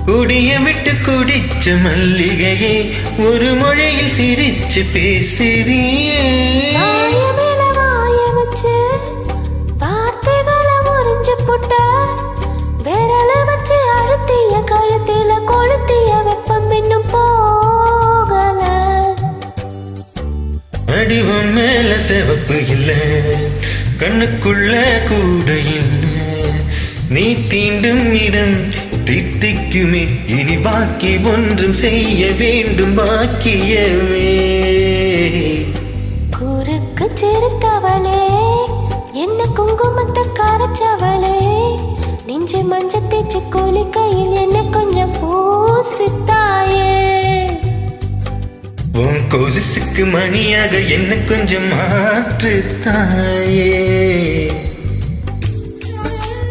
குடிய விட்டு குடிச்ச மல்லிகையே ஒரு மொழியில் சிரிச்சு பேசுறியே. வாய வச்சு வார்த்தைகளை உறிஞ்சு புட்ட விரல வச்சு அழுத்திய கழுத்தில கொளுத்திய வெப்பம் இன்னும் போகல. அடிவம் மேல சிவப்பு இல்ல கண்ணுக்குள்ள கூட இல்ல நீ தீண்டும் இடம் தித்திக்குமே இனி பாக்கி ஒன்றும் செய்ய வேண்டும் பாக்கியமே. குறுக்கு சிறுத்தவளே என்ன குங்குமத்தை கரைச்சவளே நெஞ்சு மஞ்ச தேச்சு குளிக்கையில் என்ன கொஞ்சம் பூசித்தாயே. உன் கொலுசுக்கு மணியாக என்ன கொஞ்சம் மாற்று தாயே.